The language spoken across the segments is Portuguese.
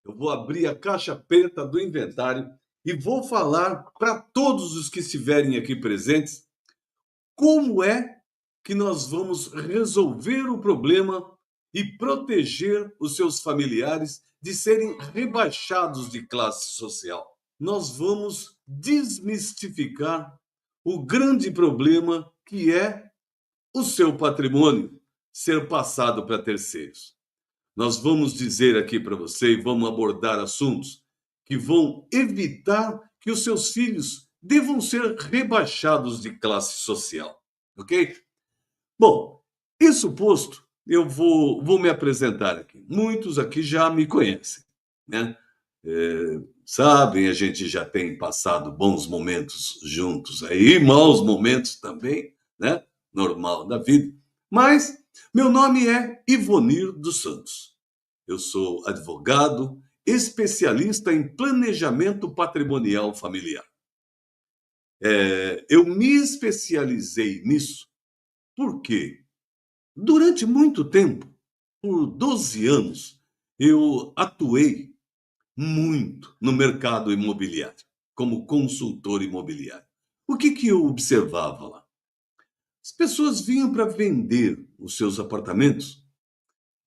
Eu vou abrir a caixa preta do inventário e vou falar para todos os que estiverem aqui presentes como é que nós vamos resolver o problema e proteger os seus familiares de serem rebaixados de classe social. Nós vamos desmistificar o grande problema que é o seu patrimônio ser passado para terceiros. Nós vamos dizer aqui para você e vamos abordar assuntos que vão evitar que os seus filhos devam ser rebaixados de classe social, ok? Bom, isso posto, eu vou me apresentar aqui. Muitos aqui já me conhecem, né? Sabem, a gente já tem passado bons momentos juntos aí, maus momentos também, né? Normal da vida. Mas meu nome é Ivonir dos Santos. Eu sou advogado, especialista em planejamento patrimonial familiar. Eu me especializei nisso porque, durante muito tempo, por 12 anos, eu atuei muito no mercado imobiliário, como consultor imobiliário. O que eu observava lá? As pessoas vinham para vender os seus apartamentos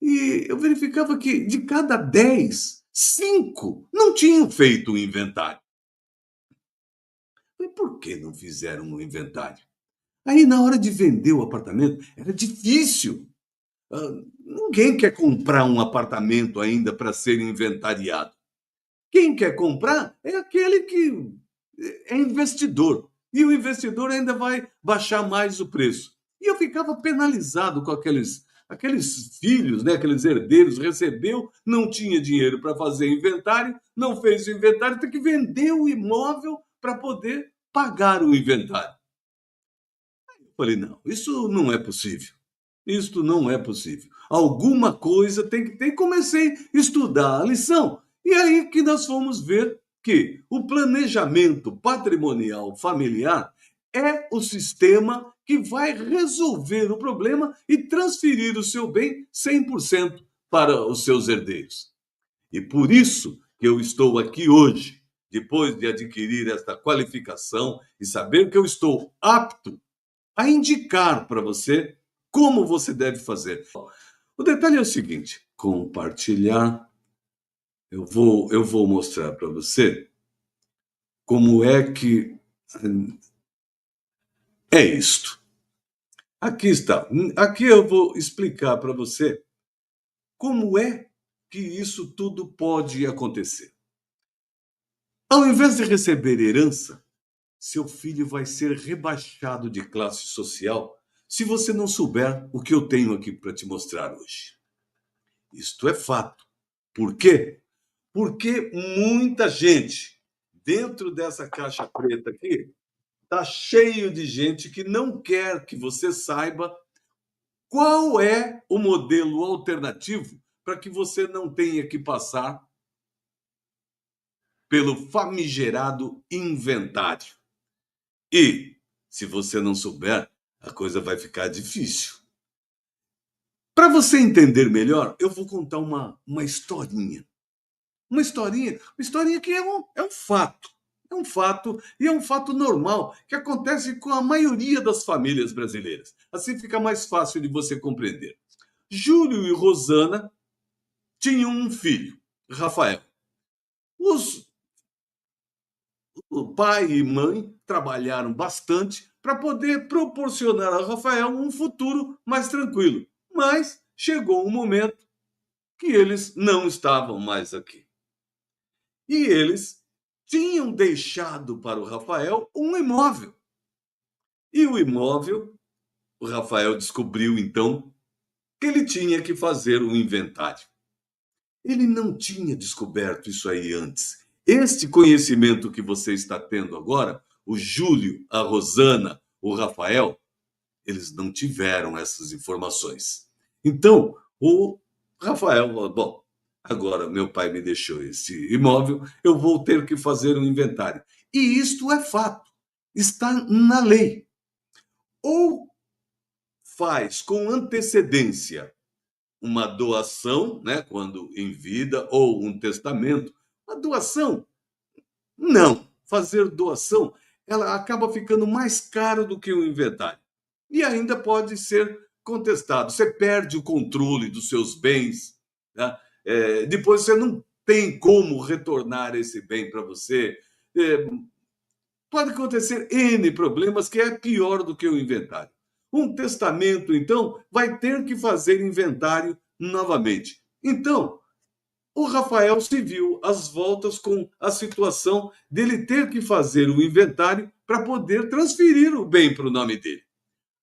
e eu verificava que de cada 10, 5 não tinham feito o inventário. E por que não fizeram o inventário? Aí, na hora de vender o apartamento, era difícil. Ninguém quer comprar um apartamento ainda para ser inventariado. Quem quer comprar é aquele que é investidor. E o investidor ainda vai baixar mais o preço. E eu ficava penalizado com aqueles filhos, né, aqueles herdeiros, recebeu, não tinha dinheiro para fazer inventário, não fez o inventário, tem que vender o imóvel para poder pagar o inventário. Eu falei, não, isso não é possível. Isto não é possível. Alguma coisa tem que ter. E comecei a estudar a lição. E aí que nós fomos ver que o planejamento patrimonial familiar é o sistema que vai resolver o problema e transferir o seu bem 100% para os seus herdeiros. E por isso que eu estou aqui hoje, depois de adquirir esta qualificação e saber que eu estou apto a indicar para você como você deve fazer. O detalhe é o seguinte: compartilhar. Eu vou mostrar para você como é que é isto. Aqui está. Aqui eu vou explicar para você como é que isso tudo pode acontecer. Ao invés de receber herança, seu filho vai ser rebaixado de classe social se você não souber o que eu tenho aqui para te mostrar hoje. Isto é fato. Por quê? Porque muita gente dentro dessa caixa preta aqui está cheio de gente que não quer que você saiba qual é o modelo alternativo para que você não tenha que passar pelo famigerado inventário. E, se você não souber, a coisa vai ficar difícil. Para você entender melhor, eu vou contar uma historinha. Uma historinha que é um fato. É um fato, e é um fato normal, que acontece com a maioria das famílias brasileiras. Assim fica mais fácil de você compreender. Júlio e Rosana tinham um filho, Rafael. Os, o pai e mãe trabalharam bastante para poder proporcionar a Rafael um futuro mais tranquilo. Mas chegou um momento que eles não estavam mais aqui. E eles tinham deixado para o Rafael um imóvel. E o imóvel, o Rafael descobriu então que ele tinha que fazer um inventário. Ele não tinha descoberto isso aí antes. Este conhecimento que você está tendo agora, o Júlio, a Rosana, o Rafael, eles não tiveram essas informações. Então, o Rafael falou, bom, agora meu pai me deixou esse imóvel, eu vou ter que fazer um inventário. E isto é fato, está na lei. Ou faz com antecedência uma doação, né, quando em vida, ou um testamento. A doação, não. Fazer doação, ela acaba ficando mais caro do que o inventário. E ainda pode ser contestado. Você perde o controle dos seus bens, né? Depois você não tem como retornar esse bem para você. É, pode acontecer N problemas que é pior do que o inventário. Um testamento, então, vai ter que fazer inventário novamente. Então, o Rafael se viu às voltas com a situação dele ter que fazer o inventário para poder transferir o bem para o nome dele.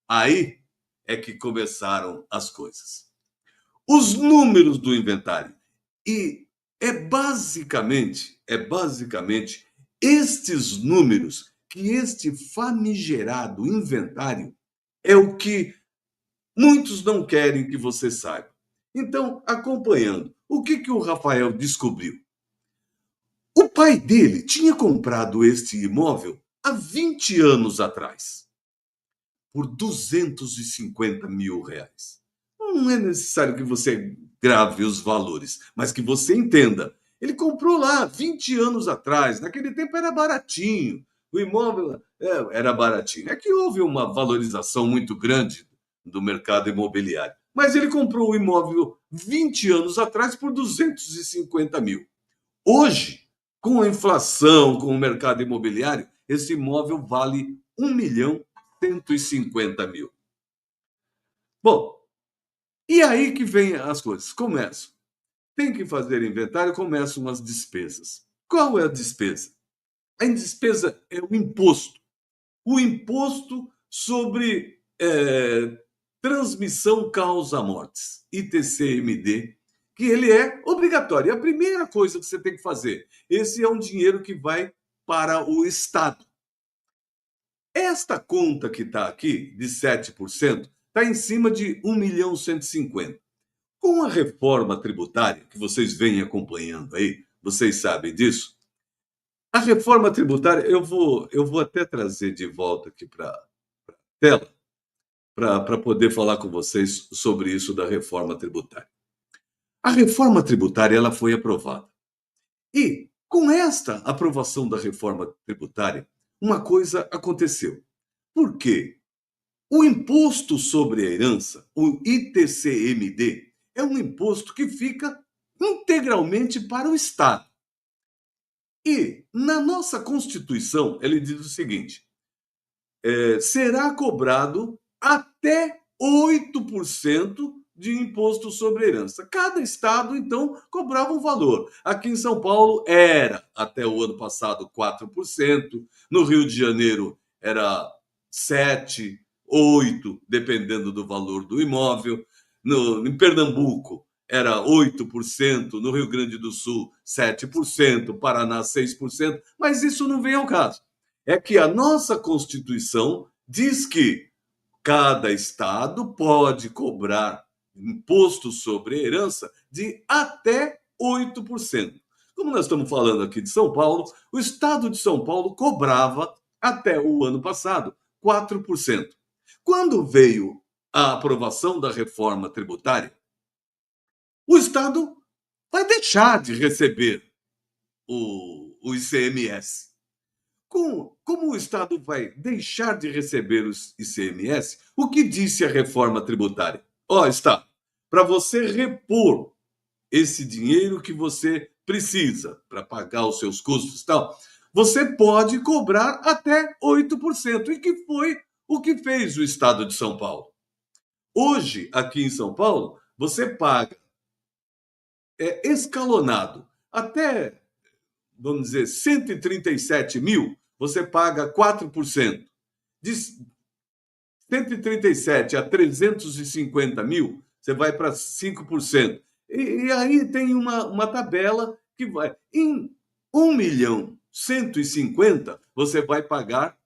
Aí é que começaram as coisas. Os números do inventário. E é basicamente estes números que este famigerado inventário é o que muitos não querem que você saiba. Então, acompanhando, o que o Rafael descobriu? O pai dele tinha comprado este imóvel há 20 anos atrás, por R$ 250 mil. Não é necessário que você grave os valores, mas que você entenda. Ele comprou lá 20 anos atrás, naquele tempo era baratinho, o imóvel era baratinho. É que houve uma valorização muito grande do mercado imobiliário. Mas ele comprou o imóvel 20 anos atrás por 250 mil. Hoje, com a inflação, com o mercado imobiliário, esse imóvel vale 1.150.000. Bom, e aí que vem as coisas. Começam. Tem que fazer inventário, começam as despesas. Qual é a despesa? A despesa é o imposto. O imposto sobre transmissão causa-mortes, ITCMD, que ele é obrigatório. É a primeira coisa que você tem que fazer. Esse é um dinheiro que vai para o Estado. Esta conta que está aqui, de 7%, está em cima de 1.150.000. Com a reforma tributária, que vocês vêm acompanhando aí, vocês sabem disso, a reforma tributária, eu vou até trazer de volta aqui para a tela, para poder falar com vocês sobre isso da reforma tributária. A reforma tributária ela foi aprovada. E, com esta aprovação da reforma tributária, uma coisa aconteceu. Por quê? O imposto sobre a herança, o ITCMD, é um imposto que fica integralmente para o Estado. E, na nossa Constituição, ele diz o seguinte: será cobrado até 8% de imposto sobre a herança. Cada estado, então, cobrava um valor. Aqui em São Paulo era, até o ano passado, 4%. No Rio de Janeiro era 7%, 8%, dependendo do valor do imóvel. Em Pernambuco era 8%, no Rio Grande do Sul 7%, Paraná 6%, mas isso não vem ao caso. É que a nossa Constituição diz que cada estado pode cobrar imposto sobre herança de até 8%. Como nós estamos falando aqui de São Paulo, o estado de São Paulo cobrava, até o ano passado, 4%. Quando veio a aprovação da reforma tributária, o estado vai deixar de receber o ICMS. Como o Estado vai deixar de receber os ICMS, o que disse a reforma tributária? Estado, para você repor esse dinheiro que você precisa para pagar os seus custos e tal, você pode cobrar até 8%. E que foi o que fez o Estado de São Paulo. Hoje, aqui em São Paulo, você paga escalonado até, vamos dizer, 137 mil, você paga 4%. De 137 a 350 mil, você vai para 5%. E aí tem uma tabela que vai. Em 1.150.000, você vai pagar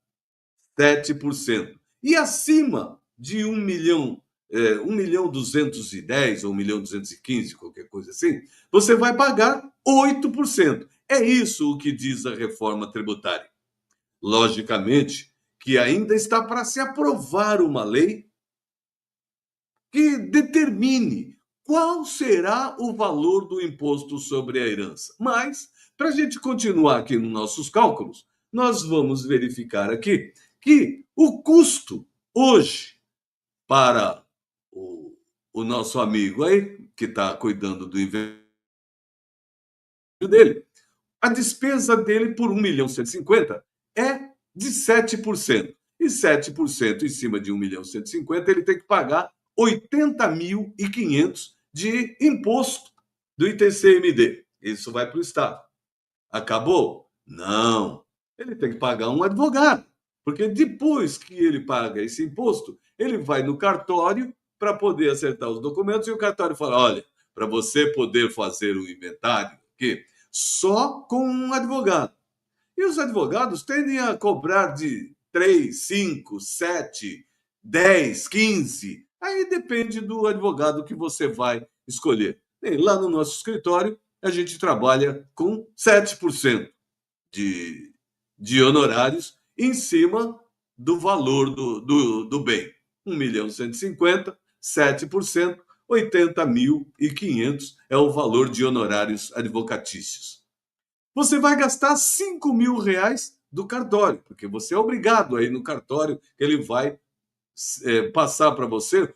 7%. E acima de 1.000.000, 1.210.000 ou 1.215.000, qualquer coisa assim, você vai pagar 8%. É isso o que diz a reforma tributária. Logicamente que ainda está para se aprovar uma lei que determine qual será o valor do imposto sobre a herança. Mas, para a gente continuar aqui nos nossos cálculos, nós vamos verificar aqui que o custo hoje para o nosso amigo aí, que está cuidando do investimento dele, a despesa dele por 1.150.000 é de 7%. E 7% em cima de 1.150.000, ele tem que pagar 80.500 de imposto do ITCMD. Isso vai para o Estado. Acabou? Não. Ele tem que pagar um advogado. Porque depois que ele paga esse imposto, ele vai no cartório para poder acertar os documentos e o cartório fala: olha, para você poder fazer o inventário, que só com um advogado. E os advogados tendem a cobrar de 3, 5, 7, 10, 15. Aí depende do advogado que você vai escolher. E lá no nosso escritório, a gente trabalha com 7% de honorários em cima do valor do bem. 1.150.000, 7%, 80.500 é o valor de honorários advocatícios. Você vai gastar 5.000 reais do cartório, porque você é obrigado a ir no cartório, ele vai passar para você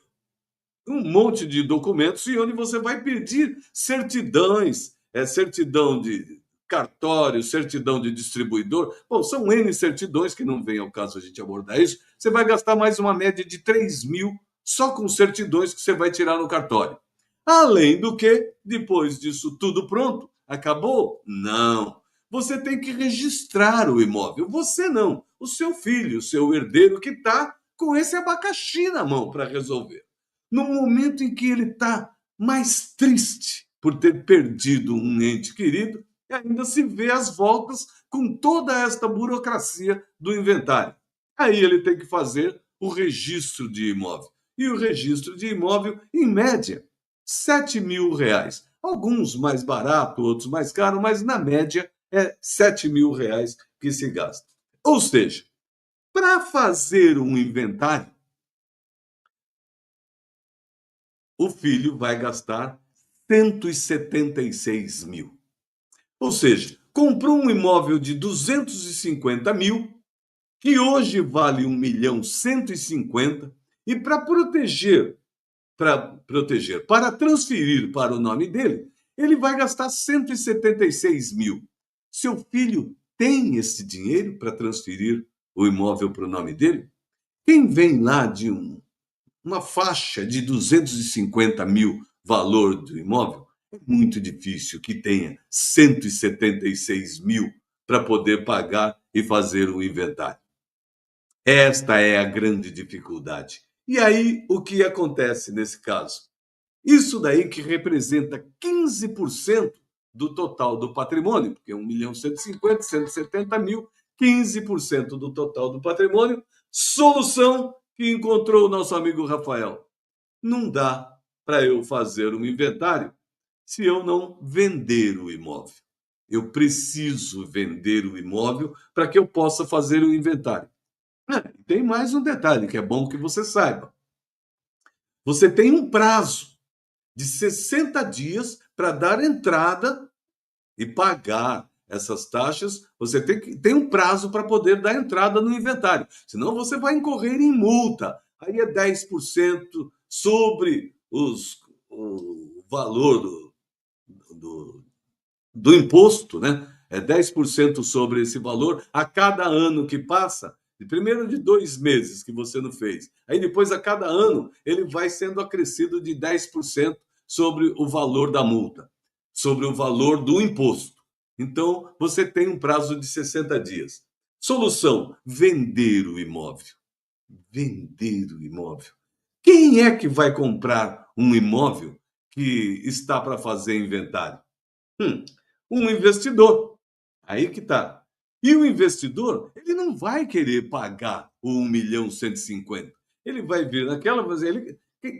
um monte de documentos e onde você vai pedir certidões, certidão de cartório, certidão de distribuidor. Bom, são N certidões que não vem ao caso a gente abordar isso. Você vai gastar mais uma média de 3.000 só com certidões que você vai tirar no cartório. Além do que, depois disso tudo pronto, acabou? Não. Você tem que registrar o imóvel. Você não, o seu filho, o seu herdeiro que está com esse abacaxi na mão para resolver. No momento em que ele está mais triste por ter perdido um ente querido, ainda se vê as voltas com toda esta burocracia do inventário. Aí ele tem que fazer o registro de imóvel. E o registro de imóvel, em média, 7.000 reais. Alguns mais barato, outros mais caro, mas na média é 7.000 reais que se gasta. Ou seja, para fazer um inventário, o filho vai gastar 176.000. Ou seja, comprou um imóvel de 250.000, que hoje vale 1.150.000, e para transferir para o nome dele, ele vai gastar 176.000. Seu filho tem esse dinheiro para transferir o imóvel para o nome dele? Quem vem lá de uma faixa de 250.000 valor do imóvel, é muito difícil que tenha 176.000 para poder pagar e fazer o inventário. Esta é a grande dificuldade. E aí, o que acontece nesse caso? Isso daí que representa 15% do total do patrimônio, porque 1.150.000, 170.000, 15% do total do patrimônio. Solução que encontrou o nosso amigo Rafael: não dá para eu fazer um inventário se eu não vender o imóvel. Eu preciso vender o imóvel para que eu possa fazer o inventário. Tem mais um detalhe que é bom que você saiba. Você tem um prazo de 60 dias para dar entrada e pagar essas taxas. Você tem um prazo para poder dar entrada no inventário, senão você vai incorrer em multa. Aí é 10% sobre o valor do, do imposto, né? É 10% sobre esse valor a cada ano que passa. Primeiro de 2 meses que você não fez. Aí depois, a cada ano, ele vai sendo acrescido de 10% sobre o valor da multa, sobre o valor do imposto. Então, você tem um prazo de 60 dias. Solução: vender o imóvel. Vender o imóvel. Quem é que vai comprar um imóvel que está para fazer inventário? Um investidor. Aí que tá. E o investidor, ele não vai querer pagar o 1.150.000. Ele vai vir naquela,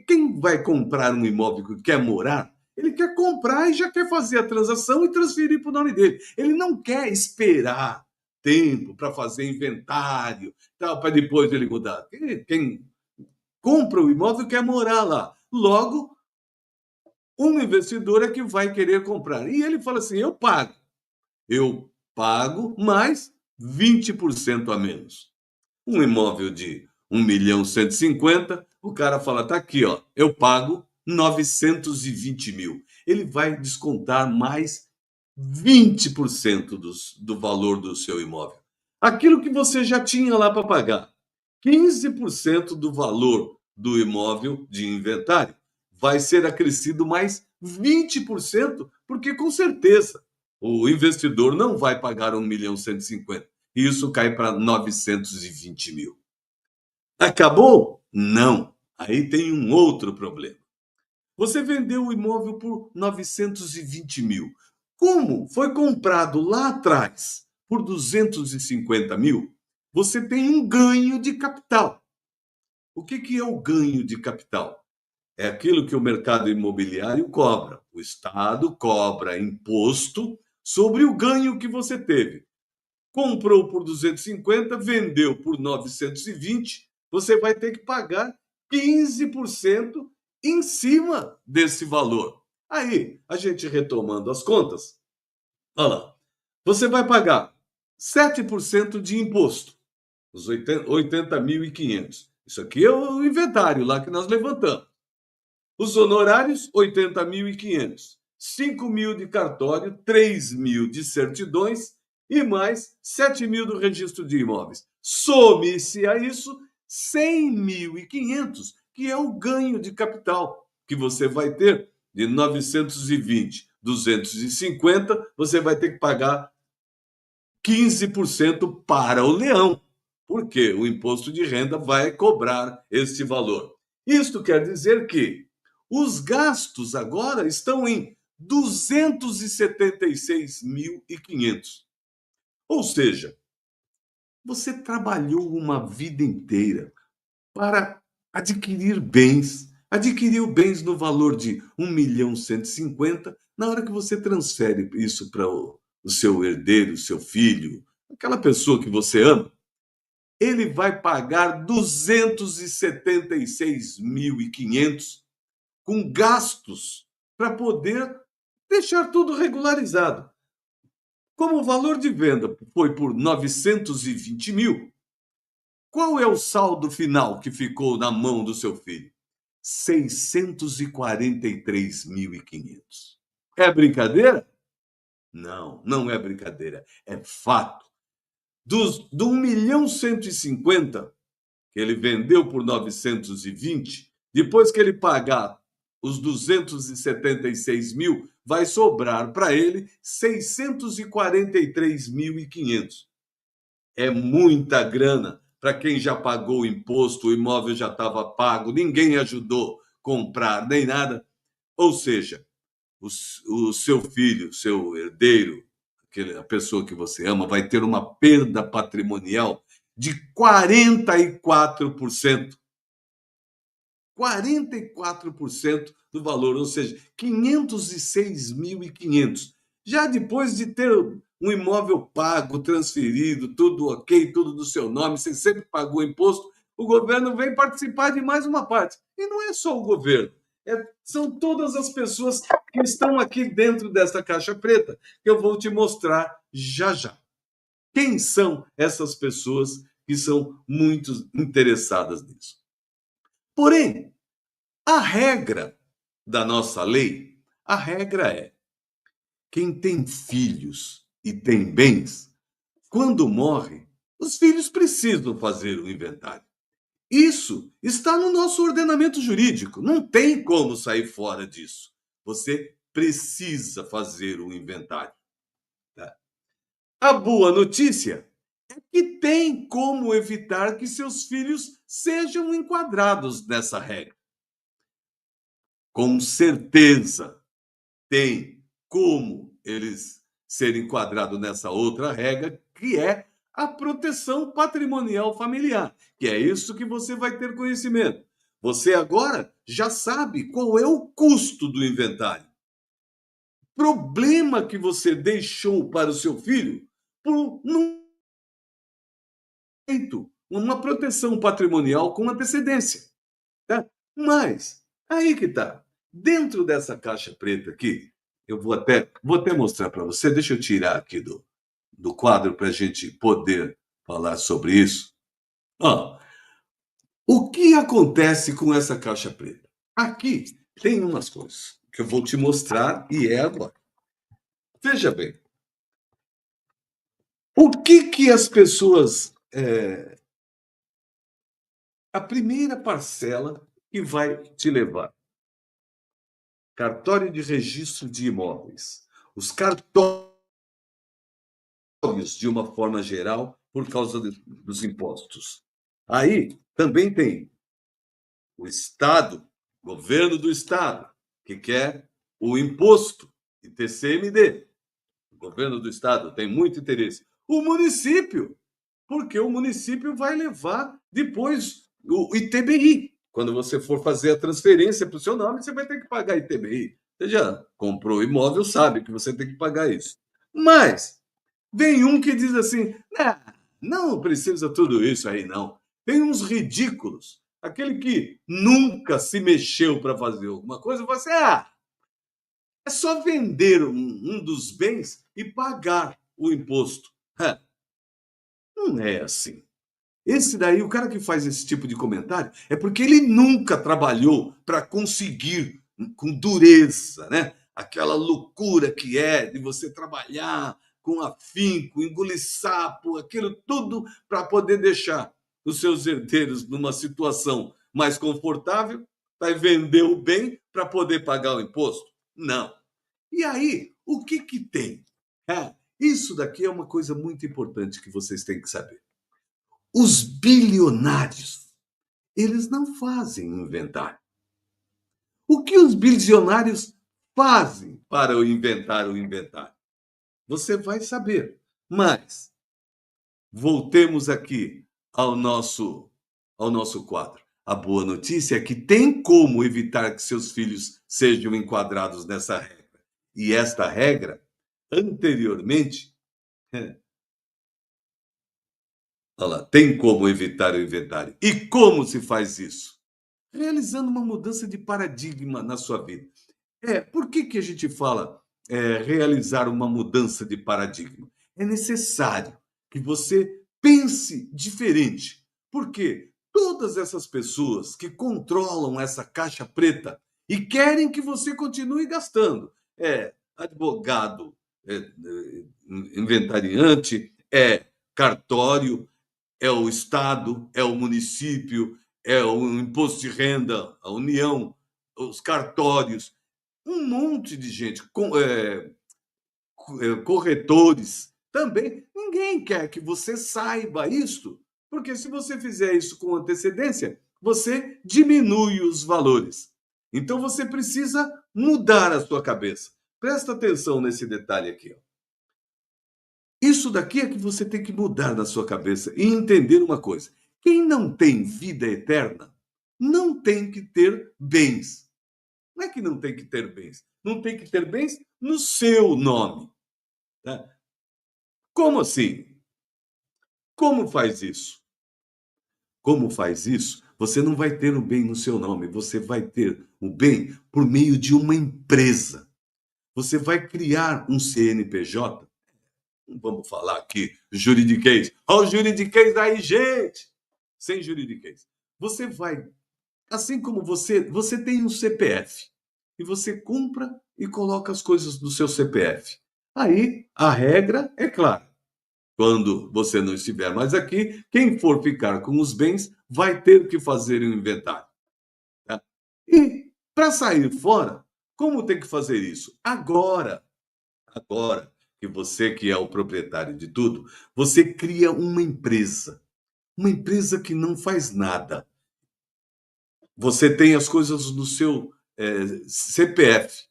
quem vai comprar um imóvel que quer morar, ele quer comprar e já quer fazer a transação e transferir para o nome dele. Ele não quer esperar tempo para fazer inventário, tal, para depois ele mudar. Quem compra o imóvel quer morar lá. Logo, Um investidor é que vai querer comprar. E ele fala assim: eu pago mais 20% a menos. Um imóvel de 1.150.000, o cara fala: tá aqui, ó, eu pago 920.000. Ele vai descontar mais 20% do valor do seu imóvel. Aquilo que você já tinha lá para pagar, 15% do valor do imóvel de inventário, vai ser acrescido mais 20%, porque com certeza o investidor não vai pagar 1.150.000. E isso cai para 920.000. Acabou? Não. Aí tem um outro problema. Você vendeu o imóvel por 920.000. Como foi comprado lá atrás por 250.000, você tem um ganho de capital. O que é o ganho de capital? É aquilo que o mercado imobiliário cobra. O Estado cobra imposto sobre o ganho que você teve. Comprou por 250, vendeu por 920, você vai ter que pagar 15% em cima desse valor. Aí, a gente retomando as contas, olha lá, você vai pagar 7% de imposto, os 80.500. Isso aqui é o inventário lá que nós levantamos. Os honorários, 80.500. 5.000 de cartório, 3.000 de certidões e mais 7.000 do registro de imóveis. Some-se a isso 100.500, que é o ganho de capital que você vai ter de 920, 250, você vai ter que pagar 15% para o leão, porque o imposto de renda vai cobrar este valor. Isto quer dizer que os gastos agora estão em 276.500. Ou seja, você trabalhou uma vida inteira para adquirir bens, adquiriu bens no valor de 1.150.000. Na hora que você transfere isso para o seu herdeiro, o seu filho, aquela pessoa que você ama, ele vai pagar 276.500 com gastos para poder deixar tudo regularizado. Como o valor de venda foi por 920.000, qual é o saldo final que ficou na mão do seu filho? 643.500. É brincadeira? Não, não é brincadeira. É fato. Do 1.150.000 que ele vendeu por 920, depois que ele pagar os 276.000, vai sobrar para ele 643.500. É muita grana para quem já pagou o imposto, o imóvel já estava pago, ninguém ajudou a comprar nem nada. Ou seja, o seu filho, o seu herdeiro, a pessoa que você ama, vai ter uma perda patrimonial de 44%. 44% do valor, ou seja, 506.500. Já depois de ter um imóvel pago, transferido, tudo ok, tudo do seu nome, você sempre pagou imposto, o governo vem participar de mais uma parte. E não é só o governo, são todas as pessoas que estão aqui dentro dessa caixa preta, que eu vou te mostrar já já. Quem são essas pessoas que são muito interessadas nisso? Porém, a regra da nossa lei, a regra é: quem tem filhos e tem bens, quando morre, os filhos precisam fazer o inventário. Isso está no nosso ordenamento jurídico, não tem como sair fora disso. Você precisa fazer o inventário. Tá? A boa notícia é que tem como evitar que seus filhos sejam enquadrados nessa regra. Com certeza tem como eles serem enquadrados nessa outra regra, que é a proteção patrimonial familiar, que é isso que você vai ter conhecimento. Você agora já sabe qual é o custo do inventário. Problema que você deixou para o seu filho por não ter feito uma proteção patrimonial com antecedência. Tá? Mas, aí que está. Dentro dessa caixa preta aqui, eu vou até mostrar para você. Deixa eu tirar aqui do quadro para a gente poder falar sobre isso. Ó, o que acontece com essa caixa preta? Aqui tem umas coisas que eu vou te mostrar e é agora. Veja bem, o que as pessoas. A primeira parcela que vai te levar: cartório de registro de imóveis. Os cartórios, de uma forma geral, por causa dos impostos. Aí também tem o Estado, governo do Estado, que quer o imposto, ITCMD. O governo do Estado tem muito interesse. O município, porque o município vai levar depois o ITBI. Quando você for fazer a transferência para o seu nome, você vai ter que pagar ITBI. Você já comprou imóvel, sabe que você tem que pagar isso. Mas vem um que diz assim: não precisa tudo isso aí, não. Tem uns ridículos. Aquele que nunca se mexeu para fazer alguma coisa, você, é só vender um dos bens e pagar o imposto. Não é assim. Esse daí, o cara que faz esse tipo de comentário, é porque ele nunca trabalhou para conseguir com dureza, né? Aquela loucura que é de você trabalhar com afinco, engolir sapo, aquilo tudo para poder deixar os seus herdeiros numa situação mais confortável, vai vender o bem para poder pagar o imposto? Não. E aí, o que tem? Isso daqui é uma coisa muito importante que vocês têm que saber. Os bilionários, eles não fazem inventário. O que os bilionários fazem para inventar o inventário? Você vai saber. Mas voltemos aqui ao nosso quadro. A boa notícia é que tem como evitar que seus filhos sejam enquadrados nessa regra. E esta regra, anteriormente, olha lá, tem como evitar o inventário. E como se faz isso? Realizando uma mudança de paradigma na sua vida. Por que a gente fala realizar uma mudança de paradigma? É necessário que você pense diferente. Porque todas essas pessoas que controlam essa caixa preta e querem que você continue gastando, advogado, inventariante, cartório, é o Estado, é o município, é o imposto de renda, a União, os cartórios, um monte de gente, corretores também. Ninguém quer que você saiba isto, porque se você fizer isso com antecedência, você diminui os valores. Então você precisa mudar a sua cabeça. Presta atenção nesse detalhe aqui. Ó. Isso daqui é que você tem que mudar na sua cabeça e entender uma coisa: quem não tem vida eterna não tem que ter bens. Não é que não tem que ter bens, não tem que ter bens no seu nome. Né? Como assim? Como faz isso? Como faz isso? Você não vai ter o bem no seu nome, você vai ter o bem por meio de uma empresa. Você vai criar um CNPJ. Vamos falar aqui, juridiquês. Olha o juridiquês aí, gente! Sem juridiquês. Você vai, assim como você tem um CPF, e você compra e coloca as coisas no seu CPF. Aí, a regra é clara. Quando você não estiver mais aqui, quem for ficar com os bens vai ter que fazer um inventário. Tá? E, para sair fora, como tem que fazer isso? Agora que você que é o proprietário de tudo, você cria uma empresa. Uma empresa que não faz nada. Você tem as coisas no seu CPF.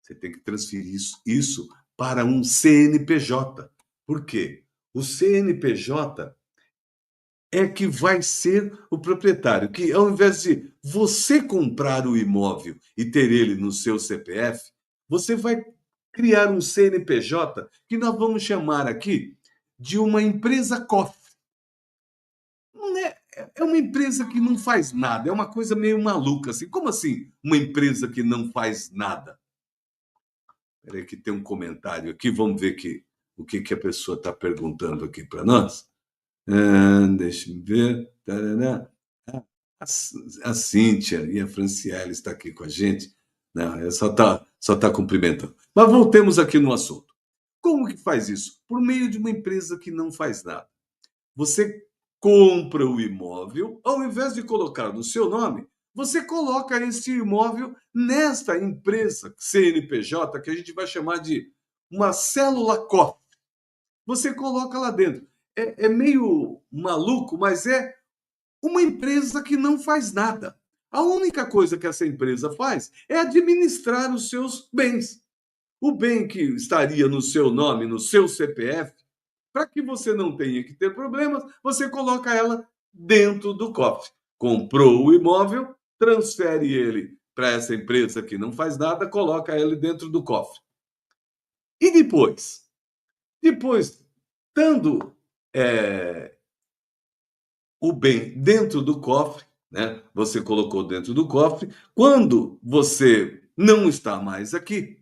Você tem que transferir isso para um CNPJ. Por quê? O CNPJ é que vai ser o proprietário, que ao invés de você comprar o imóvel e ter ele no seu CPF, você vai criar um CNPJ que nós vamos chamar aqui de uma empresa cofre. Não é, é uma empresa que não faz nada, é uma coisa meio maluca, assim. Como assim, uma empresa que não faz nada? Espera aí que tem um comentário aqui, vamos ver o que a pessoa está perguntando aqui para nós. Deixa eu ver. Tarará. A, a Cíntia e a Franciele está aqui com a gente. Não, só tá cumprimentando. Mas voltemos aqui no assunto. Como que faz isso? Por meio de uma empresa que não faz nada. Você compra o imóvel, ao invés de colocar no seu nome, você coloca esse imóvel nesta empresa CNPJ, que a gente vai chamar de uma célula COF. Você coloca lá dentro. É meio maluco, mas é uma empresa que não faz nada. A única coisa que essa empresa faz é administrar os seus bens. O bem que estaria no seu nome, no seu CPF, para que você não tenha que ter problemas, você coloca ela dentro do cofre. Comprou o imóvel, transfere ele para essa empresa que não faz nada, coloca ele dentro do cofre. E depois? Depois, estando o bem dentro do cofre, né? Você colocou dentro do cofre. Quando você não está mais aqui,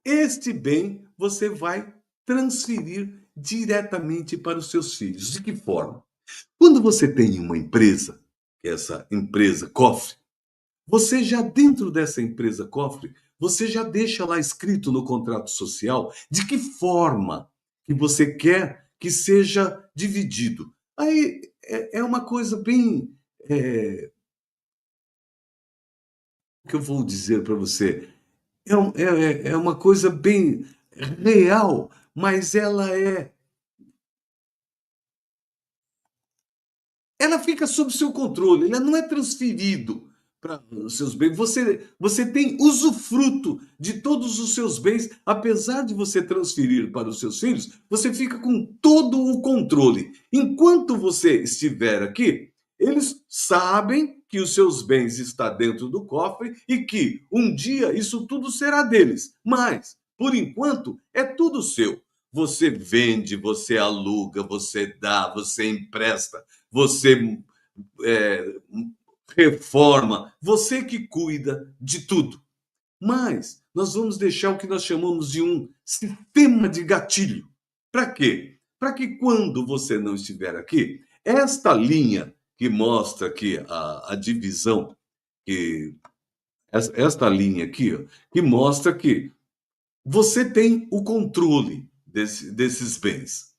este bem você vai transferir diretamente para os seus filhos. De que forma? Quando você tem uma empresa, que é essa empresa cofre, você já dentro dessa empresa cofre, você já deixa lá escrito no contrato social de que forma que você quer que seja dividido. Aí é uma coisa bem, que eu vou dizer para você, é uma coisa bem real, mas ela fica sob seu controle, ela não é transferido para os seus bens. Você tem usufruto de todos os seus bens, apesar de você transferir para os seus filhos, você fica com todo o controle. Enquanto você estiver aqui, eles sabem que os seus bens estão dentro do cofre e que um dia isso tudo será deles. Mas, por enquanto, é tudo seu. Você vende, você aluga, você dá, você empresta, você é, reforma, você que cuida de tudo. Mas nós vamos deixar o que nós chamamos de um sistema de gatilho. Para quê? Para que quando você não estiver aqui, esta linha que mostra aqui a divisão, que esta linha aqui, ó, que mostra que você tem o controle desses bens.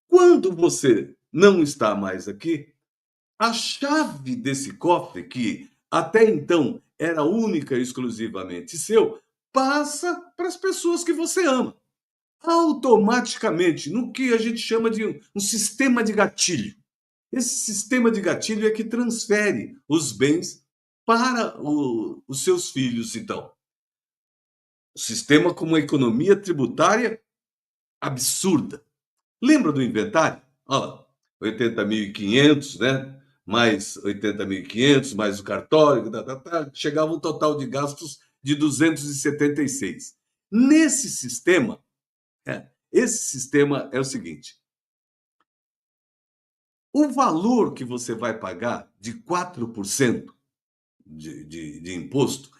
Quando você não está mais aqui, a chave desse cofre, que até então era única e exclusivamente seu, passa para as pessoas que você ama. Automaticamente, no que a gente chama de um sistema de gatilho. Esse sistema de gatilho é que transfere os bens para os seus filhos, então. O sistema com uma economia tributária absurda. Lembra do inventário? Olha lá, 80.500, né? Mais 80.500, mais o cartório, chegava um total de gastos de 276. Nesse sistema, esse sistema é o seguinte: o valor que você vai pagar de 4% de imposto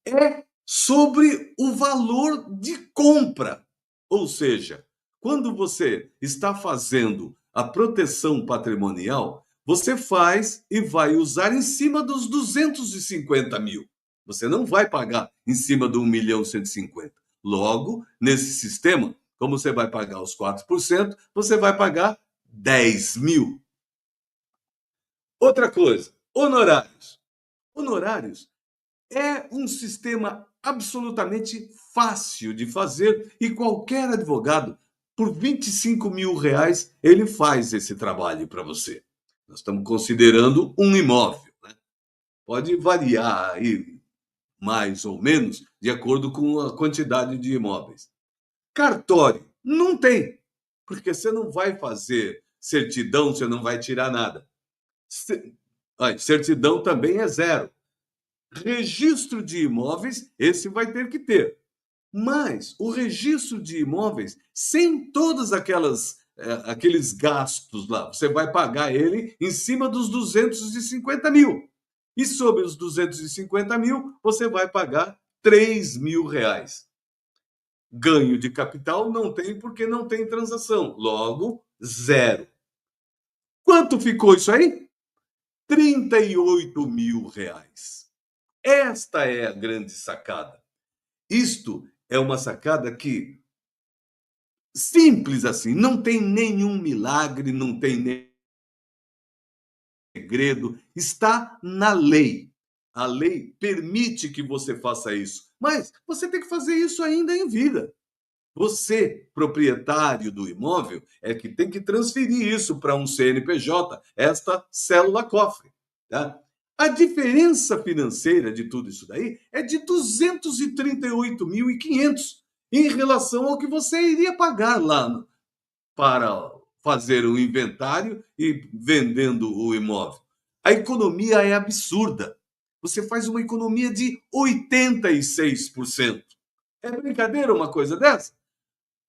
é sobre o valor de compra. Ou seja, quando você está fazendo a proteção patrimonial, você faz e vai usar em cima dos 250 mil. Você não vai pagar em cima do 1.150.000. Logo, nesse sistema, como você vai pagar os 4%, você vai pagar 10 mil. Outra coisa, honorários. Honorários é um sistema absolutamente fácil de fazer e qualquer advogado, por 25 mil reais, ele faz esse trabalho para você. Nós estamos considerando um imóvel, né? Pode variar aí mais ou menos de acordo com a quantidade de imóveis. Cartório, não tem, porque você não vai fazer certidão, você não vai tirar nada. Certidão também é zero. Registro de imóveis, esse vai ter que ter. Mas o registro de imóveis, sem todas aquelas aqueles gastos lá. Você vai pagar ele em cima dos 250 mil. E sobre os 250 mil, você vai pagar 3 mil reais. Ganho de capital não tem porque não tem transação. Logo, zero. Quanto ficou isso aí? 38 mil reais. Esta é a grande sacada. Isto é uma sacada que, simples assim, não tem nenhum milagre, não tem nem segredo, está na lei. A lei permite que você faça isso, mas você tem que fazer isso ainda em vida. Você, proprietário do imóvel, é que tem que transferir isso para um CNPJ, esta célula cofre. Tá? A diferença financeira de tudo isso daí é de 238.500 em relação ao que você iria pagar lá para fazer o inventário e vendendo o imóvel. A economia é absurda. Você faz uma economia de 86%. É brincadeira uma coisa dessa?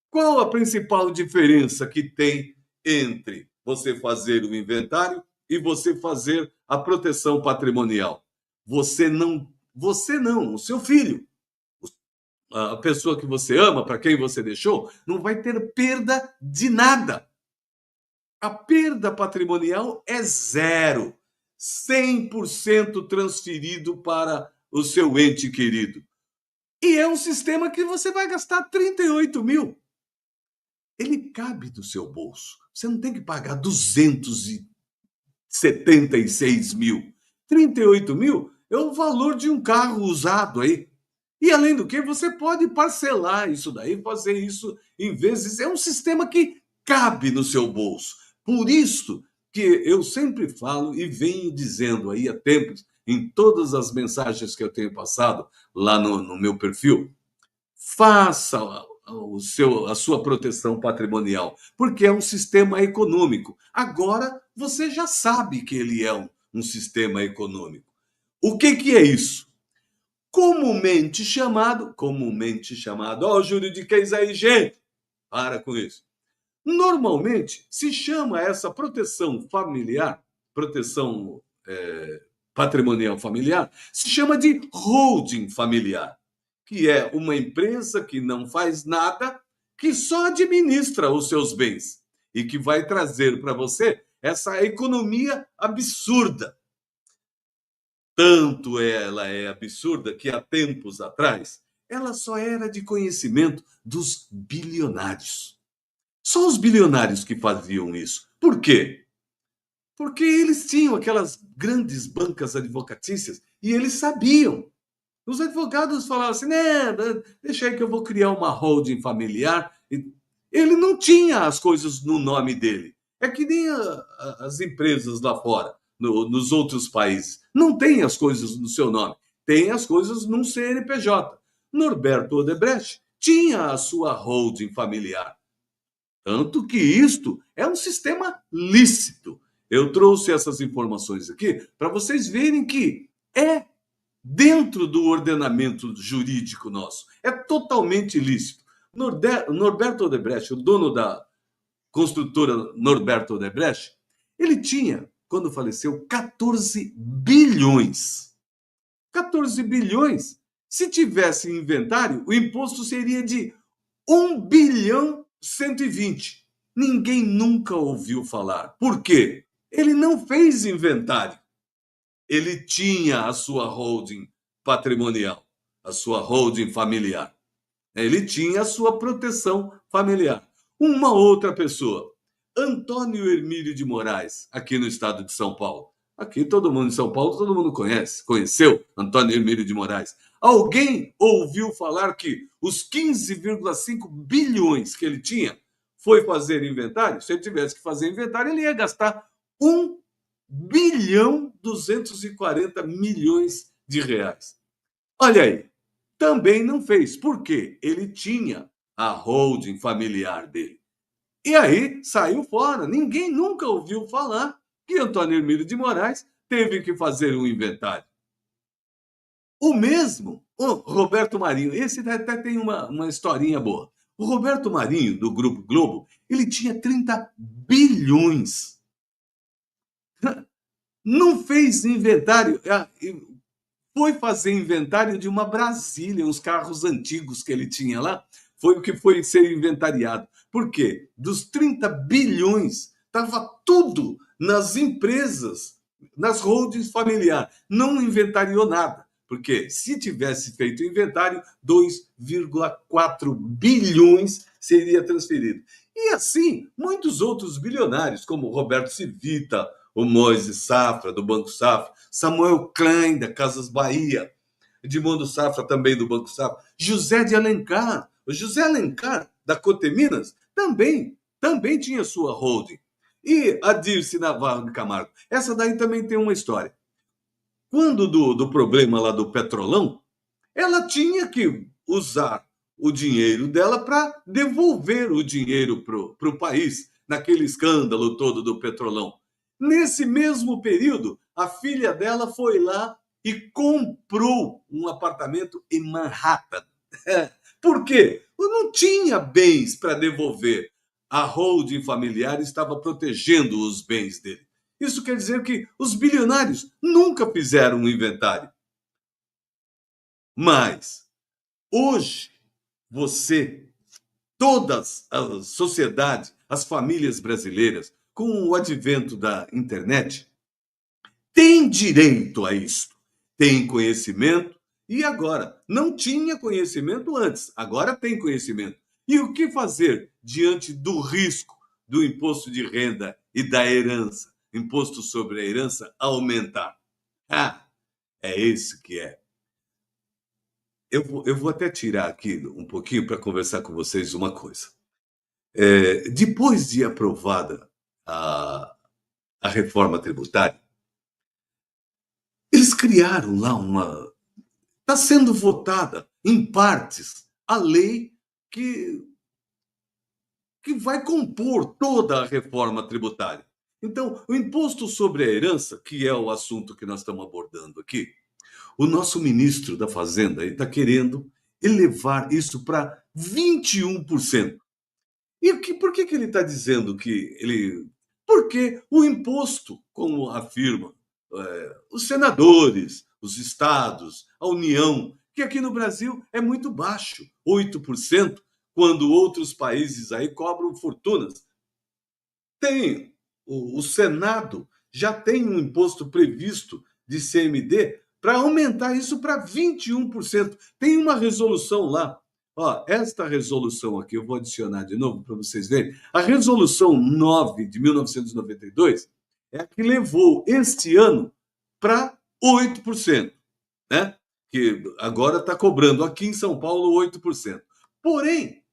Qual a principal diferença que tem entre você fazer o inventário e você fazer a proteção patrimonial? Você não, o seu filho, a pessoa que você ama, para quem você deixou, não vai ter perda de nada. A perda patrimonial é zero, 100% transferido para o seu ente querido. E é um sistema que você vai gastar 38 mil. Ele cabe no seu bolso. Você não tem que pagar 276 mil. 38 mil é o valor de um carro usado aí. E além do que, você pode parcelar isso daí, fazer isso em vezes. É um sistema que cabe no seu bolso. Por isso que eu sempre falo e venho dizendo aí há tempos, em todas as mensagens que eu tenho passado lá no meu perfil, faça a sua proteção patrimonial, porque é um sistema econômico. Agora você já sabe que ele é um sistema econômico. O que é isso? Comumente chamado, ó, o juridiquês aí, gente, para com isso. Normalmente se chama essa proteção familiar, proteção patrimonial familiar, se chama de holding familiar, que é uma empresa que não faz nada, que só administra os seus bens e que vai trazer para você essa economia absurda. Tanto ela é absurda que há tempos atrás ela só era de conhecimento dos bilionários. Só os bilionários que faziam isso. Por quê? Porque eles tinham aquelas grandes bancas advocatícias e eles sabiam. Os advogados falavam assim, né, deixa aí que eu vou criar uma holding familiar. Ele não tinha as coisas no nome dele. É que nem as empresas lá fora, nos outros países. Não tem as coisas no seu nome. Tem as coisas num CNPJ. Norberto Odebrecht tinha a sua holding familiar. Tanto que isto é um sistema lícito. Eu trouxe essas informações aqui para vocês verem que é dentro do ordenamento jurídico nosso. É totalmente ilícito. Norberto Odebrecht, o dono da construtora Norberto Odebrecht, ele tinha, quando faleceu, 14 bilhões. 14 bilhões. Se tivesse inventário, o imposto seria de 1 bilhão 120. Ninguém nunca ouviu falar. Por quê? Ele não fez inventário. Ele tinha a sua holding patrimonial, a sua holding familiar. Ele tinha a sua proteção familiar. Uma outra pessoa, Antônio Hermílio de Moraes, aqui no estado de São Paulo. Aqui todo mundo em São Paulo, todo mundo conheceu Antônio Hermílio de Moraes. Alguém ouviu falar que os 15,5 bilhões que ele tinha foi fazer inventário? Se ele tivesse que fazer inventário, ele ia gastar 1 bilhão 240 milhões de reais. Olha aí, também não fez. Por quê? Ele tinha a holding familiar dele. E aí saiu fora. Ninguém nunca ouviu falar que Antônio Hermílio de Moraes teve que fazer um inventário. O mesmo, o Roberto Marinho, esse até tem uma historinha boa. O Roberto Marinho, do Grupo Globo, ele tinha 30 bilhões. Não fez inventário. Foi fazer inventário de uma Brasília, uns carros antigos que ele tinha lá, foi o que foi ser inventariado. Por quê? Dos 30 bilhões, estava tudo nas empresas, nas holdings familiares. Não inventariou nada, porque se tivesse feito inventário, 2,4 bilhões seria transferido. E assim, muitos outros bilionários, como Roberto Civita, o Moisés Safra, do Banco Safra, Samuel Klein, da Casas Bahia, Edmundo Safra, também do Banco Safra, José de Alencar, o José Alencar, da Coteminas, também tinha sua holding. E a Dirce Navarro de Camargo, essa daí também tem uma história. Quando do problema lá do Petrolão, ela tinha que usar o dinheiro dela para devolver o dinheiro para o país, naquele escândalo todo do Petrolão. Nesse mesmo período, a filha dela foi lá e comprou um apartamento em Manhattan. Por quê? Não tinha bens para devolver. A holding familiar estava protegendo os bens dele. Isso quer dizer que os bilionários nunca fizeram um inventário. Mas hoje, você, todas as sociedades, as famílias brasileiras, com o advento da internet, têm direito a isso. Tem conhecimento e agora. Não tinha conhecimento antes, agora tem conhecimento. E o que fazer diante do risco do imposto de renda e da herança, imposto sobre a herança, aumentar? Ah, é isso que é. Eu vou até tirar aqui um pouquinho para conversar com vocês uma coisa. Depois de aprovada a, a reforma tributária, eles criaram lá uma. Está sendo votada em partes a lei que, que vai compor toda a reforma tributária. Então, o imposto sobre a herança, que é o assunto que nós estamos abordando aqui, o nosso ministro da Fazenda está querendo elevar isso para 21%. E por que ele está dizendo que ele. Porque o imposto, como afirma os senadores, os estados, a União, que aqui no Brasil é muito baixo, 8%, quando outros países aí cobram fortunas. Tem o Senado já tem um imposto previsto de CMD para aumentar isso para 21%. Tem uma resolução lá. Ó, esta resolução aqui, eu vou adicionar de novo para vocês verem. A resolução 9 de 1992 é a que levou este ano para 8%, né? Que agora está cobrando aqui em São Paulo 8%. Porém,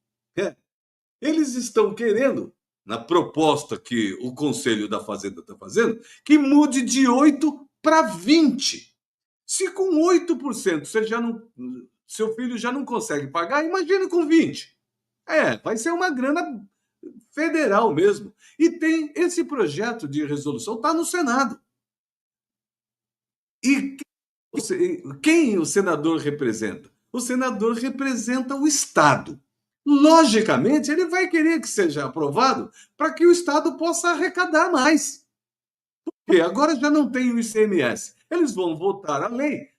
eles estão querendo, na proposta que o Conselho da Fazenda está fazendo, que mude de 8 para 20. Se com 8% você já não, seu filho já não consegue pagar, imagine com 20. Vai ser uma grana federal mesmo. E tem esse projeto de resolução, está no Senado. E quem o senador representa? O senador representa o Estado. Logicamente, ele vai querer que seja aprovado para que o Estado possa arrecadar mais. Porque agora já não tem o ICMS. Eles vão votar a lei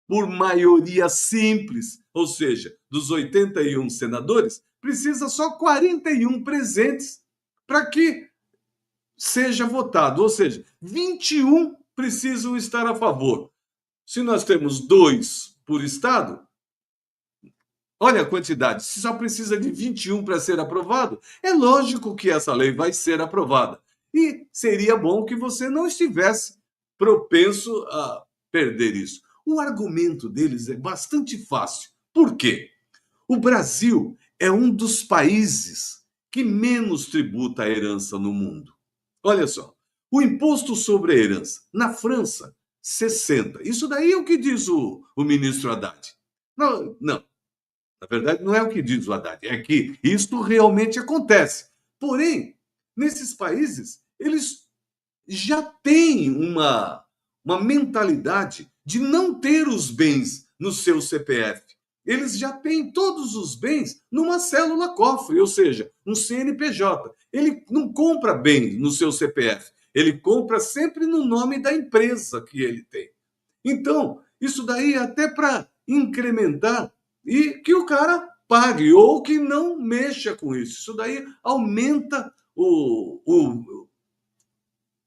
por maioria simples, ou seja, dos 81 senadores, precisa só 41 presentes para que seja votado, ou seja, 21 precisam estar a favor. Se nós temos 2 por estado, olha a quantidade, se só precisa de 21 para ser aprovado, é lógico que essa lei vai ser aprovada. E seria bom que você não estivesse propenso a perder isso. O argumento deles é bastante fácil. Por quê? O Brasil é um dos países que menos tributa a herança no mundo. Olha só, o imposto sobre a herança, na França, 60%. Isso daí é o que diz o ministro Haddad. Não, não. Na verdade, não é o que diz o Haddad, é que isto realmente acontece. Porém, nesses países, eles já têm uma mentalidade de não ter os bens no seu CPF. eles já têm todos os bens numa célula cofre, ou seja, um CNPJ. Ele não compra bem no seu CPF, ele compra sempre no nome da empresa que ele tem. Então, isso daí é até para incrementar e que o cara pague ou que não mexa com isso. Isso daí aumenta o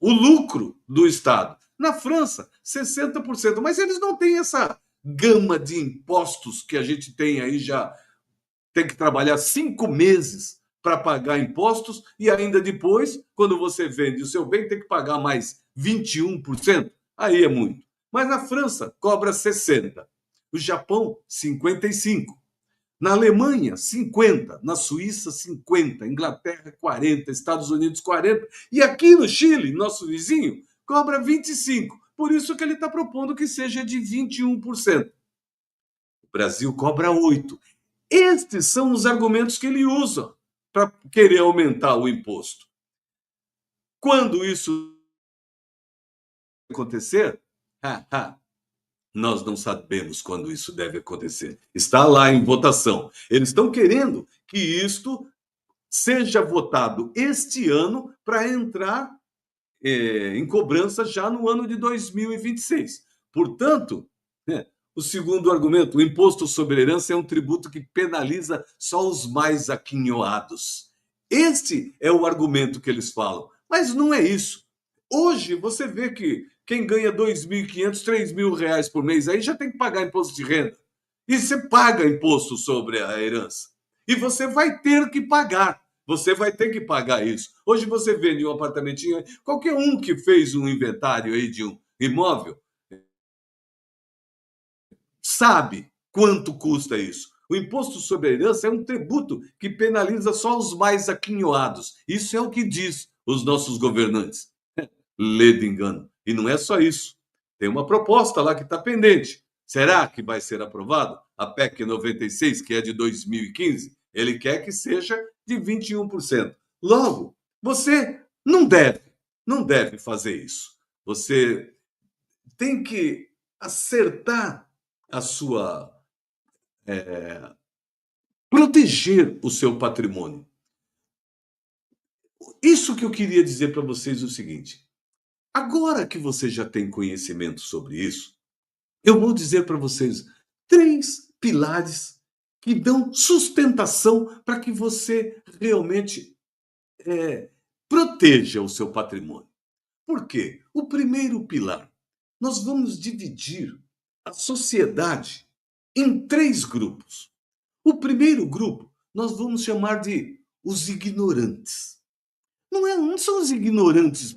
lucro do Estado. Na França, 60%, mas eles não têm essa gama de impostos que a gente tem aí já. Tem que trabalhar 5 meses para pagar impostos e ainda depois, quando você vende o seu bem, tem que pagar mais 21%. Aí é muito. Mas na França, cobra 60%. O Japão, 55%. Na Alemanha, 50%. Na Suíça, 50%. Inglaterra, 40%. Estados Unidos, 40%. E aqui no Chile, nosso vizinho, cobra 25%. Por isso que ele está propondo que seja de 21%. O Brasil cobra 8%. Estes são os argumentos que ele usa para querer aumentar o imposto. Quando isso acontecer, nós não sabemos quando isso deve acontecer. Está lá em votação. Eles estão querendo que isto seja votado este ano para entrar em cobrança já no ano de 2026. Portanto, o segundo argumento, o imposto sobre herança é um tributo que penaliza só os mais aquinhoados. Este é o argumento que eles falam, mas não é isso. Hoje você vê que quem ganha 2.500, 3.000 reais por mês aí já tem que pagar imposto de renda. E você paga imposto sobre a herança. E você vai ter que pagar. Você vai ter que pagar isso. Hoje você vende um apartamentinho, qualquer um que fez um inventário aí de um imóvel, sabe quanto custa isso. O imposto sobre a herança é um tributo que penaliza só os mais aquinhoados. Isso é o que diz os nossos governantes. Lê de engano. E não é só isso. Tem uma proposta lá que está pendente. Será que vai ser aprovado? A PEC 96, que é de 2015, ele quer que seja de 21%. Logo, você não deve fazer isso. Você tem que acertar a sua proteger o seu patrimônio. Isso que eu queria dizer para vocês é o seguinte: agora que você já tem conhecimento sobre isso, eu vou dizer para vocês 3 pilares que dão sustentação para que você realmente proteja o seu patrimônio. Por quê? O primeiro pilar, nós vamos dividir a sociedade em 3 grupos. O primeiro grupo nós vamos chamar de os ignorantes. Não são os ignorantes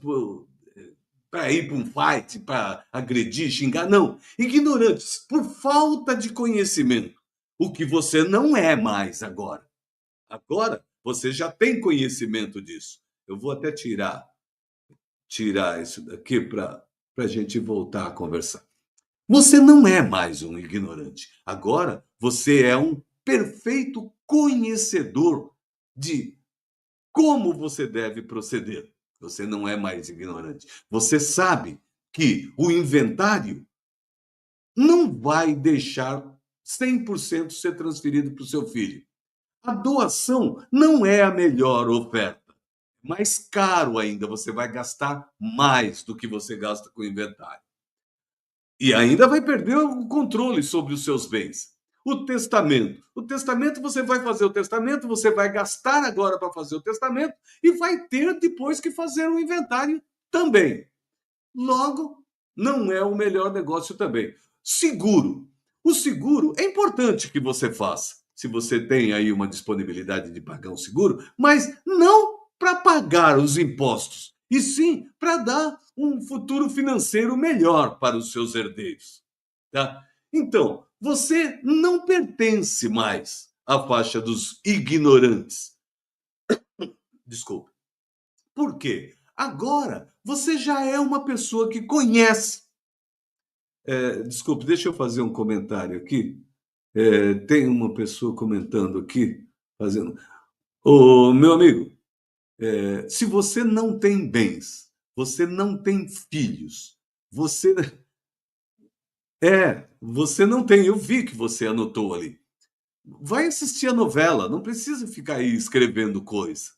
para ir para um fight, para agredir, xingar, não. Ignorantes por falta de conhecimento. O que você não é mais agora. Agora você já tem conhecimento disso. Eu vou até tirar isso daqui para a gente voltar a conversar. Você não é mais um ignorante. Agora você é um perfeito conhecedor de como você deve proceder. Você não é mais ignorante. Você sabe que o inventário não vai deixar 100% ser transferido para o seu filho. A doação não é a melhor oferta. Mais caro ainda, você vai gastar mais do que você gasta com o inventário. E ainda vai perder o controle sobre os seus bens. O testamento. O testamento, você vai fazer o testamento, você vai gastar agora para fazer o testamento e vai ter depois que fazer um inventário também. Logo, não é o melhor negócio também. Seguro. O seguro é importante que você faça, se você tem aí uma disponibilidade de pagar um seguro, mas não para pagar os impostos, e sim para dar um futuro financeiro melhor para os seus herdeiros. Tá? Então, você não pertence mais à faixa dos ignorantes. Desculpe. Por quê? Agora você já é uma pessoa que conhece. Desculpe, deixa eu fazer um comentário aqui. Tem uma pessoa comentando aqui, fazendo. Ô, meu amigo, se você não tem bens, você não tem filhos, você. Você não tem. Eu vi que você anotou ali. vai assistir a novela, não precisa ficar aí escrevendo coisa,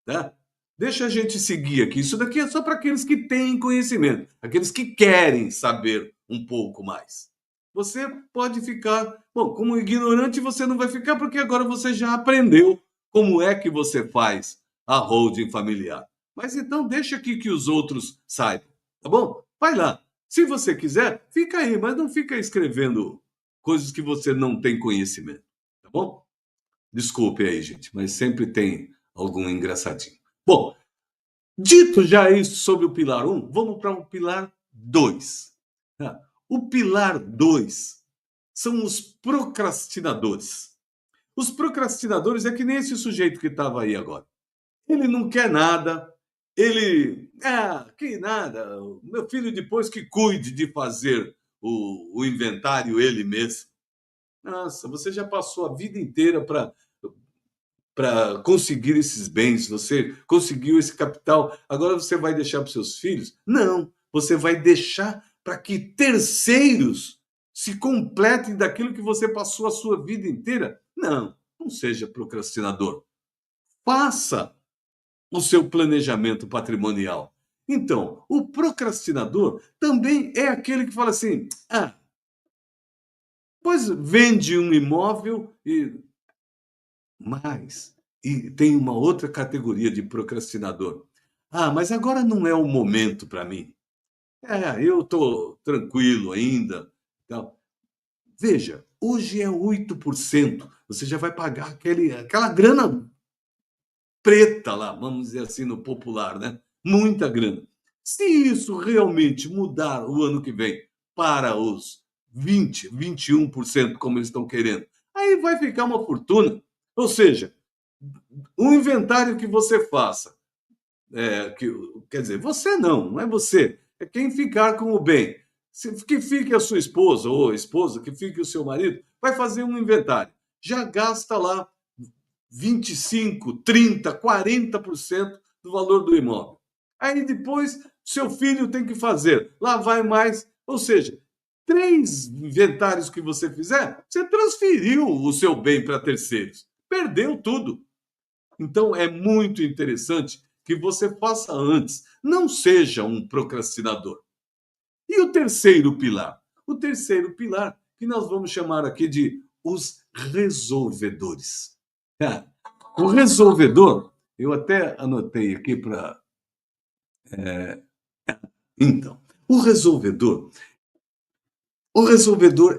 tá? Deixa a gente seguir aqui. Isso daqui é só para aqueles que têm conhecimento, aqueles que querem saber um pouco mais. Você pode ficar, bom, como ignorante você não vai ficar porque agora você já aprendeu como é que você faz a holding familiar. Mas então deixa aqui que os outros saibam, tá bom? Vai lá. Se você quiser, fica aí, mas não fica escrevendo coisas que você não tem conhecimento, tá bom? Desculpe aí, gente, mas sempre tem algum engraçadinho. Bom, dito já isso sobre o pilar um, vamos para o pilar 2. Tá? O pilar 2 são os procrastinadores. Os procrastinadores é que nem esse sujeito que estava aí agora. Ele não quer nada, ele. Ah, que nada. Meu filho, depois que cuide de fazer o inventário ele mesmo. Nossa, você já passou a vida inteira para conseguir esses bens, você conseguiu esse capital, agora você vai deixar para os seus filhos? Não, você vai deixar para que terceiros se completem daquilo que você passou a sua vida inteira? Não, não seja procrastinador. Faça o seu planejamento patrimonial. Então, o procrastinador também é aquele que fala assim: ah, pois vende um imóvel e e tem uma outra categoria de procrastinador. Ah, mas agora não é o momento para mim. É, eu estou tranquilo ainda. Então, veja, hoje é 8%. Você já vai pagar aquela grana preta lá, vamos dizer assim, no popular, né? Muita grana. Se isso realmente mudar o ano que vem para os 20, 21%, como eles estão querendo, aí vai ficar uma fortuna. Ou seja, um inventário que você faça, quer dizer, você não é você, é quem ficar com o bem. Que fique a sua esposa ou esposa, que fique o seu marido, vai fazer um inventário. Já gasta lá 25, 30, 40% do valor do imóvel. Aí depois, seu filho tem que fazer. Lá vai mais. Ou seja, 3 inventários que você fizer, você transferiu o seu bem para terceiros. Perdeu tudo. Então, é muito interessante que você faça antes. Não seja um procrastinador. E o terceiro pilar? O terceiro pilar, que nós vamos chamar aqui de os resolvedores. É, o resolvedor, eu até anotei aqui para. Então, o resolvedor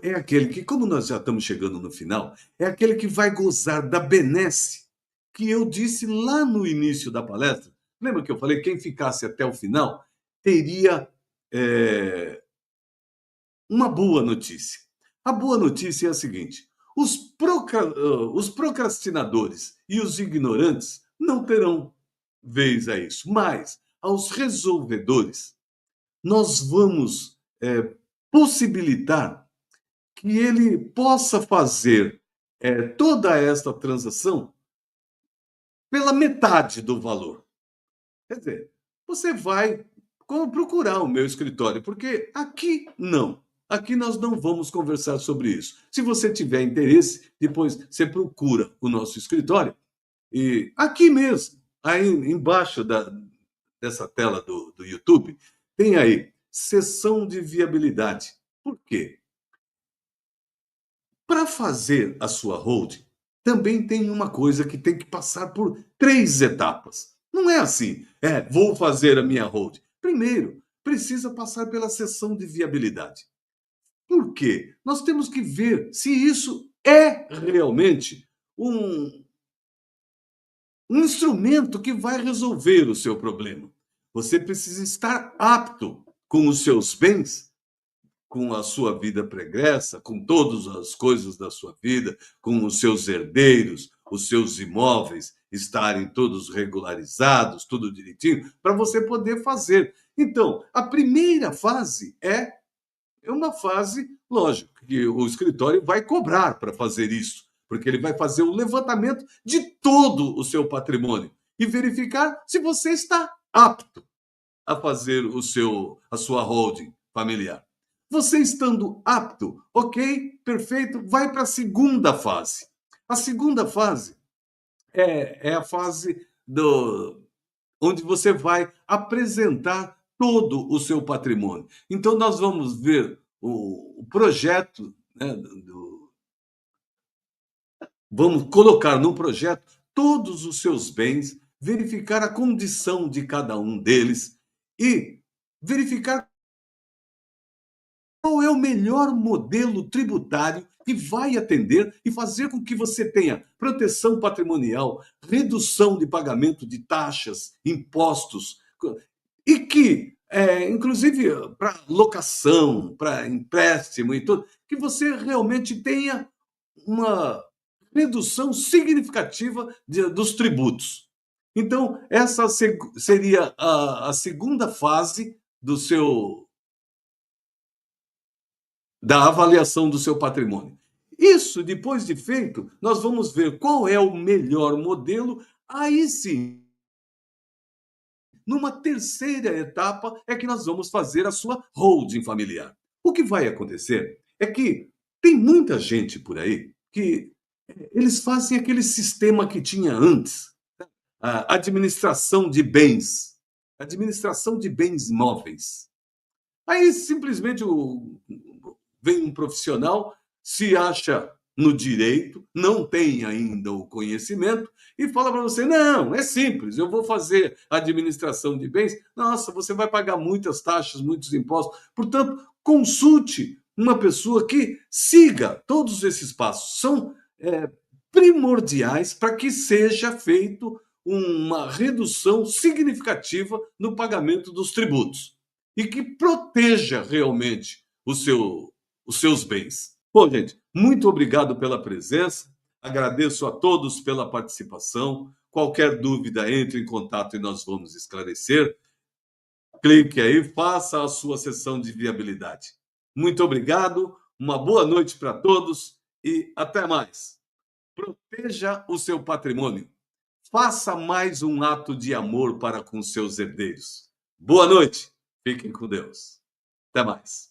é aquele que, como nós já estamos chegando no final, é aquele que vai gozar da benesse que eu disse lá no início da palestra. Lembra que eu falei que quem ficasse até o final teria é, uma boa notícia. A boa notícia é a seguinte: os procrastinadores e os ignorantes não terão vez a isso, mas aos resolvedores nós vamos possibilitar que ele possa fazer toda esta transação pela metade do valor. Quer dizer, você vai procurar o meu escritório, porque aqui não. Aqui nós não vamos conversar sobre isso. Se você tiver interesse, depois você procura o nosso escritório e aqui mesmo, aí embaixo dessa tela do YouTube, tem aí seção de viabilidade. Por quê? Para fazer a sua holding, também tem uma coisa que tem que passar por 3 etapas. Não é assim, vou fazer a minha holding. Primeiro, precisa passar pela seção de viabilidade. Por quê? Nós temos que ver se isso é realmente um, um instrumento que vai resolver o seu problema. Você precisa estar apto com os seus bens, com a sua vida pregressa, com todas as coisas da sua vida, com os seus herdeiros, os seus imóveis estarem todos regularizados, tudo direitinho, para você poder fazer. Então, a primeira fase é uma fase, lógico, que o escritório vai cobrar para fazer isso, porque ele vai fazer o levantamento de todo o seu patrimônio e verificar se você está apto a fazer a sua holding familiar. Você estando apto, ok, perfeito, vai para a segunda fase. A segunda fase é a fase onde você vai apresentar todo o seu patrimônio. Então, nós vamos ver o projeto, né, vamos colocar no projeto todos os seus bens, verificar a condição de cada um deles e verificar qual é o melhor modelo tributário que vai atender e fazer com que você tenha proteção patrimonial, redução de pagamento de taxas, impostos, e que, inclusive, para locação, para empréstimo e tudo, que você realmente tenha uma redução significativa dos tributos. Então, essa seria a segunda fase da avaliação do seu patrimônio. Isso, depois de feito, nós vamos ver qual é o melhor modelo. Aí sim, numa terceira etapa, é que nós vamos fazer a sua holding familiar. O que vai acontecer é que tem muita gente por aí que eles fazem aquele sistema que tinha antes, a administração de bens móveis. Aí simplesmente vem um profissional, se acha no direito, não tem ainda o conhecimento e fala para você: não, é simples, eu vou fazer administração de bens. Nossa, você vai pagar muitas taxas, muitos impostos. Portanto, consulte uma pessoa que siga todos esses passos. São primordiais para que seja feito uma redução significativa no pagamento dos tributos e que proteja realmente os seus bens. Bom, gente, muito obrigado pela presença. Agradeço a todos pela participação. Qualquer dúvida, entre em contato e nós vamos esclarecer. Clique aí, faça a sua sessão de viabilidade. Muito obrigado, uma boa noite para todos e até mais. Proteja o seu patrimônio. Faça mais um ato de amor para com seus herdeiros. Boa noite. Fiquem com Deus. Até mais.